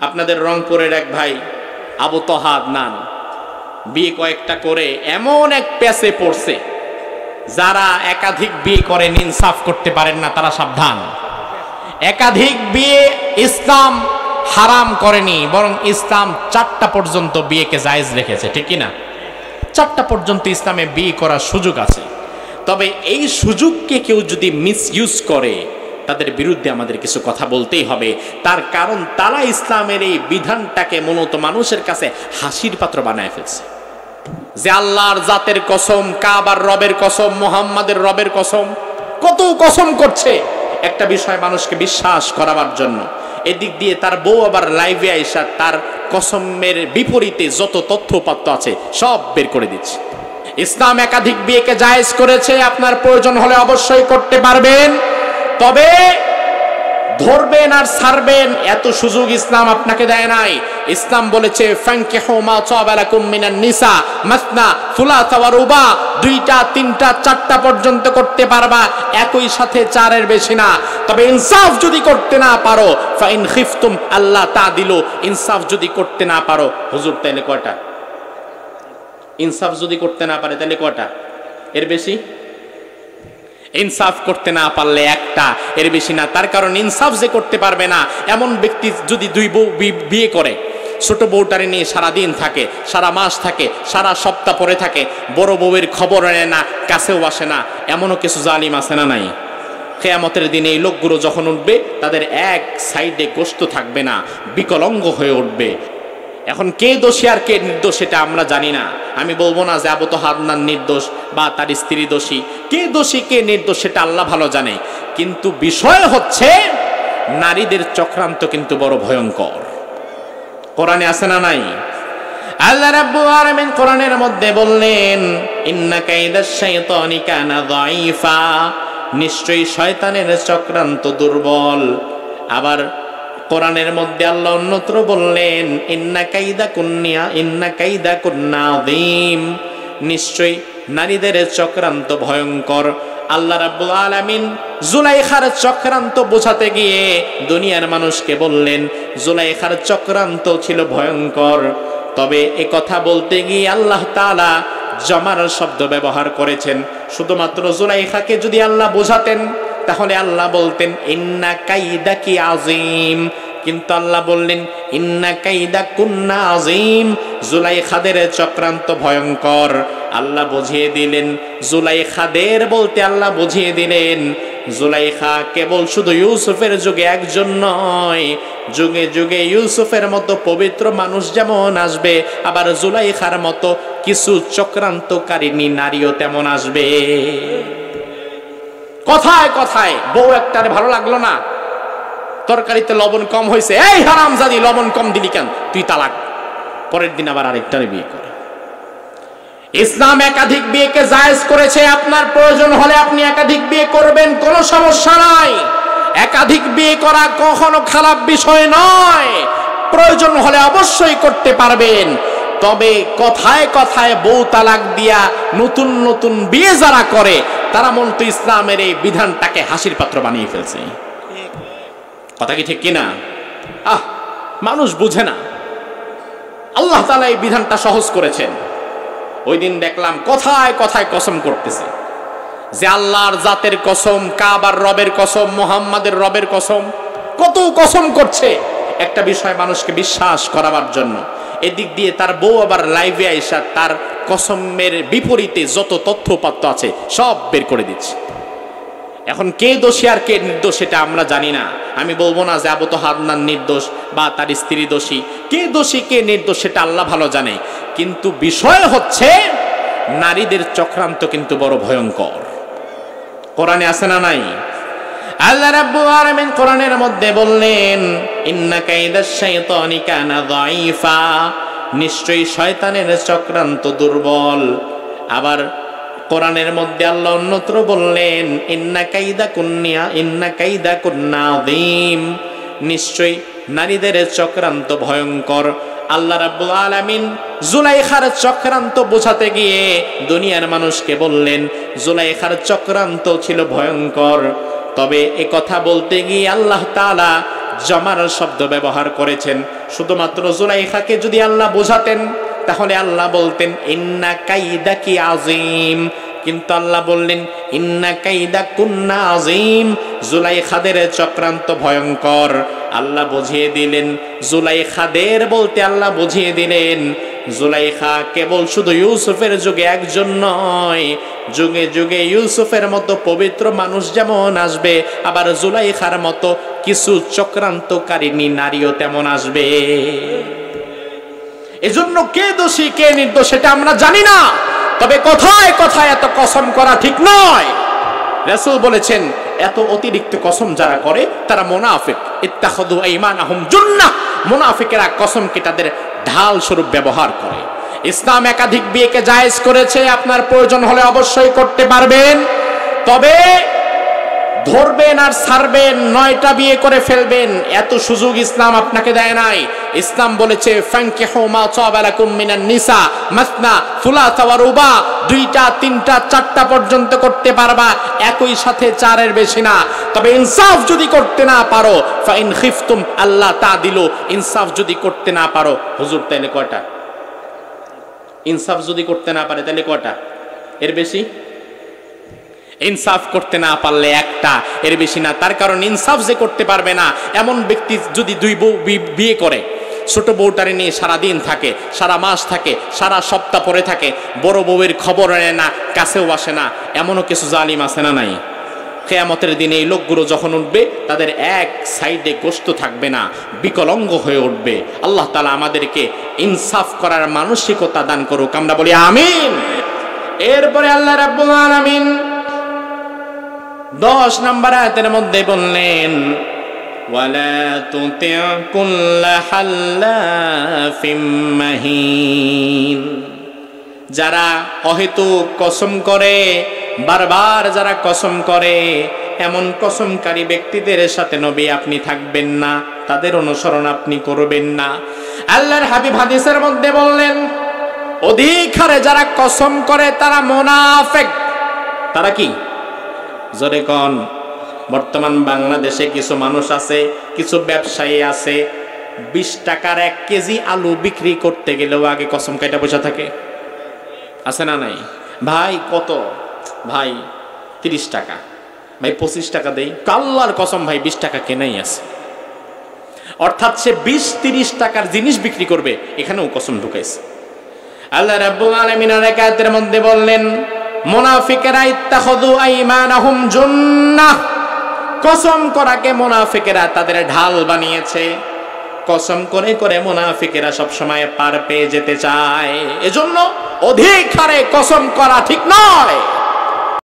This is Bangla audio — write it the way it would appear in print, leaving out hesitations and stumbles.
আপনাদের রংপুরের এক ভাই আবু তহা আদনান বিয়ে কয়েকটা করে এমন এক প্যাচে পড়ছে, যারা একাধিক বিয়ে করেন ইনসাফ করতে পারেন না তারা সাবধান। একাধিক বিয়ে ইসলাম হারাম করেনি, বরং ইসলাম 4টা পর্যন্ত বিয়েকে জায়েজ রেখেছে, ঠিক কি না? 4টা পর্যন্ত ইসলামে বিয়ে করার সুযোগ আছে। তবে এই সুযোগকে কেউ যদি মিসইউজ করে তাদের বিরুদ্ধে আমাদের কিছু কথা বলতেই হবে। তার কারণ তারা ইসলামের এই বিধানটাকে মূলত মানুষের কাছে হাসির পাত্র বানায় ফেলছে। যে আল্লাহর জাতের কসম, কাবার রবের কসম, মুহাম্মাদের রবের কসম, কত কসম করছে একটা বিষয় মানুষকে বিশ্বাস করাবার জন্য। এদিক দিয়ে তার বউ আবার লাইভে আইসা তার কসমের বিপরীতে যত তথ্যপাত্র আছে সব বের করে দিচ্ছে। ইসলাম একাধিক বিয়েকে জায়েজ করেছে, আপনার প্রয়োজন হলে অবশ্যই করতে পারবেন, তবে ধরবেন আর ছাড়বেন এত সুযোগ ইসলাম আপনাকে দেয় নাই। ইসলাম বলেছে ফানকিহু মা তাবা লাকুম মিনান নিসা মাসনা সুলাসা ওয়া রুবা, 2টা 3টা 4টা পর্যন্ত করতে পারবা, একই সাথে 4-এর বেশি না। তবে ইনসাফ যদি করতে না পারো, ফাইন খিফতুম আল্লাহ তাদিলু, ইনসাফ যদি করতে না পারো, হুজুর তাইলে কয়টা? ইনসাফ যদি করতে না পারে তাহলে কয়টা? এর বেশি? ইনসাফ করতে না পারলে একটা, এর বেশি না। তার কারণ ইনসাফ যে করতে পারবে না এমন ব্যক্তি যদি 2 বউ বিয়ে করে, ছোট বউটারে নিয়ে সারাদিন থাকে, সারা মাস থাকে, সারা সপ্তাহ পরে থাকে, বড় বউয়ের খবর নেয় না, কাছেও আসে না, এমনও কিছু জালিম আছে না নাই? কিয়ামতের দিনে এই লোকগুলো যখন উঠবে তাদের এক সাইডে গোশত থাকবে না, বিকলাঙ্গ হয়ে উঠবে। এখন কে দোষী আর কে নির্দোষ সেটা আমরা জানি না। আমি বলবো না যে আবু তহা আদনান নির্দোষ বা তার স্ত্রী দোষী। কে দোষী কে নির্দোষ সেটা আল্লাহ ভালো জানে। কিন্তু বিষয় হচ্ছে নারীদের চক্রান্ত কিন্তু বড় ভয়ঙ্কর। কোরআনে আছে না নাই? আল্লাহ রাব্বুল আলামিন কোরআনের মধ্যে বললেন ইন্না কাইদাশ শাইতানি কানা যায়ীফা, নিশ্চয়ই শয়তানের চক্রান্ত দুর্বল। আবার কোরআনের মধ্যে আল্লাহ অন্যত্র বললেন ইন্না কাইদা কুন্না আযীম, নিশ্চয়ই নারীদের চক্রান্ত ভয়ঙ্কর। আল্লাহ রাব্বুল আলামিন জুলাইখার চক্রান্ত বোঝাতে গিয়ে দুনিয়ার মানুষকে বললেন জুলাইখার চক্রান্ত ছিল ভয়ঙ্কর। তবে এ কথা বলতে গিয়ে আল্লাহ তাআলা জমার শব্দ ব্যবহার করেছেন। শুধুমাত্র জুলাইখাকে যদি আল্লাহ বোঝাতেন তাহলে আল্লাহ বলতেন ইন্না কাইদাকি আযীম, কিন্তু আল্লাহ বললেন ইন্না কাইদা কুন্না আযীম, জুলাইখাদের চক্রান্ত ভয়ঙ্কর। আল্লাহ বুঝিয়ে দিলেন জুলাইখাদের বলতে আল্লাহ বুঝিয়ে দিলেন জুলাইখা কেবল শুধু ইউসুফের যুগে একজন নয়, যুগে যুগে ইউসুফের মতো পবিত্র মানুষ যেমন আসবে, আবার জুলাইখার মতো কিছু চক্রান্তকারিনী নারীও তেমন আসবে। কথায় কথায় বউ একটারে ভালো লাগলো না, তরকারিতে লবণ কম হয়েছে, এই হারামজাদি লবণ কম দিলি কেন, তুই তালাক। পরের দিন আবার আরেকটারে বিয়ে করে। ইসলাম একাধিক বিয়েকে জায়েজ করেছে, আপনার প্রয়োজন হলে আপনি একাধিক বিয়ে করবেন, কোনো সমস্যা নাই। একাধিক বিয়ে করা কখনো খারাপ বিষয় নয়, প্রয়োজন হলে অবশ্যই করতে পারবেন। তবে কথায় কথায় বউ তালাক দিয়া নতুন নতুন বিয়ে যারা করে তারা মূলত ইসলামের এই বিধানটাকে হাসির পাত্র বানিয়ে ফেলছে। কথা কি ঠিক কিনা? মানুষ বুঝে না। আল্লাহ তাআলা এই বিধানটা সহজ করেছেন। ওই দিন দেখলাম কথায় কথায় কসম করতেছে যে আল্লাহর জাতের কসম, কাবার রবের কসম, মুহাম্মাদের রবের কসম, কত কসম করছে একটা বিষয় মানুষকে বিশ্বাস করাবার জন্য। এদিক দিয়ে তার বউ আবার লাইভে আইসা তার কসমের বিপরীতে যত তথ্যপাত্র আছে সব বের করে দিচ্ছে। এখন কে দোষী আর কে নির্দোষ সেটা আমরা জানি না। আমি বলবো না যে আবু তহা আদনান নির্দোষ বা তার স্ত্রী দোষী। কে দোষী কে নির্দোষ সেটা আল্লাহ ভালো জানে। কিন্তু বিষয় হচ্ছে নারীদের চক্রান্ত কিন্তু বড় ভয়ঙ্কর। কোরআনে আছে না নাই? আল্লাহ রাব্বুল আলামিন কোরআনের মধ্যে বললেন ইন্না কাইদাশ শাইতানি কানা যায়ীফা, নিশ্চয়ই শয়তানের চক্রান্ত দুর্বল। আবার কোরআনের মধ্যে আল্লাহ অন্যত্র বললেন ইন্না কাইদা কুন্না আযীম, নিশ্চয়ই নারীদের চক্রান্ত ভয়ঙ্কর। আল্লাহ রাব্বুল আলামিন জুলাইখার চক্রান্ত বোঝাতে গিয়ে দুনিয়ার মানুষকে বললেন জুলাইখার চক্রান্ত ছিল ভয়ঙ্কর। তবে এ কথা বলতে গিয়ে আল্লাহ তাআলা জমার শব্দ ব্যবহার করেছেন। শুধুমাত্র জুলাইখাকে যদি আল্লাহ বোঝাতেন তাহলে আল্লাহ বলতেন ইন্না কাইদাকি আযীম, কিন্তু আল্লাহ বললেন ইন্না কাইদা কুন্না আযীম, জুলাইখাদের চক্রান্ত ভয়ঙ্কর। আল্লাহ বুঝিয়ে দিলেন জুলাইখাদের বলতে আল্লাহ বুঝিয়ে দিলেন জুলাইখা কেবল শুধু ইউসুফের যুগে একজন নয়, যুগে যুগে ইউসুফের মতো পবিত্র মানুষ যেমন আসবে, আবার জুলাইখার মতো কিছু চক্রান্তকারিণী নারীও তেমন আসবে। এজন্য কে দোষী কে নির্দোষ সেটা আমরা জানি না, তবে কথায় কথায় এত কসম করা ঠিক নয়। রাসূল বলেছেন এত অতিরিক্ত কসম যারা করে তারা মুনাফিক। ইত্তাখাযু আইমানাহুম জুন্নাহ, মুনাফিকেরা কসমকে তাদের ঢাল স্বরূপ ব্যবহার করে। ইসলাম একাধিক বিয়েকে জায়েজ করেছে, আপনার প্রয়োজন হলে অবশ্যই করতে পারবেন, তবে ধরবেন আর ছাড়বেন, 9টা বিয়ে করে ফেলবেন এত সুযোগ ইসলাম আপনাকে দেয় নাই। ইসলাম বলেছে ফানকিহু মা তাবা লাকুম মিনান নিসা মাসনা সুলাসা ওয়া রুবা, 2টা 3টা 4টা পর্যন্ত করতে পারবা, একই সাথে 4-এর বেশি না। তবে ইনসাফ যদি করতে না পারো, ফাইন খিফতুম আল্লাহ তাদিলু, ইনসাফ যদি করতে না পারো, হুজুর তাহলে কয়টা? ইনসাফ যদি করতে না পারে তাহলে কয়টা? এর বেশি? ইনসাফ করতে না পারলে একটা, এর বেশি না। তার কারণ ইনসাফ যে করতে পারবে না এমন ব্যক্তি যদি 2 বউ বিয়ে করে, ছোট বউটারে নিয়ে সারাদিন থাকে, সারা মাস থাকে, সারা সপ্তাহ পরে থাকে, বড় বউয়ের খবর নেয় না, কাছেও আসে না, এমনও কিছু জালিম আছে না নাই? কিয়ামতের দিনে এই লোকগুলো যখন উঠবে তাদের এক সাইডে গোশত থাকবে না, বিকলাঙ্গ হয়ে উঠবে। আল্লাহ তাআলা আমাদেরকে ইনসাফ করার মানসিকতা দান করুক, আমরা বলি আমিন। এরপরে আল্লাহ রাব্বুল আলামিন 10 নম্বর আয়াতের মধ্যে বললেন ওয়ালা তুতি' কুল্লা হাল্লাফিম মাহিন, যারা অহেতুক কসম করে, বারবার যারা কসম করে, এমন কসমকারী ব্যক্তিদের সাথে নবী আপনি থাকবেন না, তাদের অনুসরণ আপনি করবেন না। আল্লাহর হাবিব হাদিসের মধ্যে বললেন অধিক হারে যারা কসম করে তারা মুনাফিক। তারা কি? জোরে কোন। বর্তমান বাংলাদেশে কিছু মানুষ আছে, কিছু ব্যবসায়ী আছে, 20 টাকার 1 কেজি আলু বিক্রি করতে গেলেও আগে কসম কাইটা বসে থাকে, আছে না নাই? ভাই কত? ভাই 30 টাকা, ভাই 25 টাকা দেই, আল্লাহর কসম ভাই 20 টাকা কেনাই আছে। অর্থাৎ সে 20-30 টাকার জিনিস বিক্রি করবে, এখানেও কসম ঢুকাইছে। আল্লাহ রাব্বুল আলামিন আয়াতের মধ্যে বললেন মুনাফিকেরা ইত্তাখাযু আইমানাহুম জুন্নাহ, কসম করাকে মুনাফিকেরা তাদের ঢাল বানিয়েছে। কসম করে করে মুনাফিকেরা সব সময় পার পেয়ে যেতে চায়, এজন্য অধিক হারে কসম করা ঠিক নয়।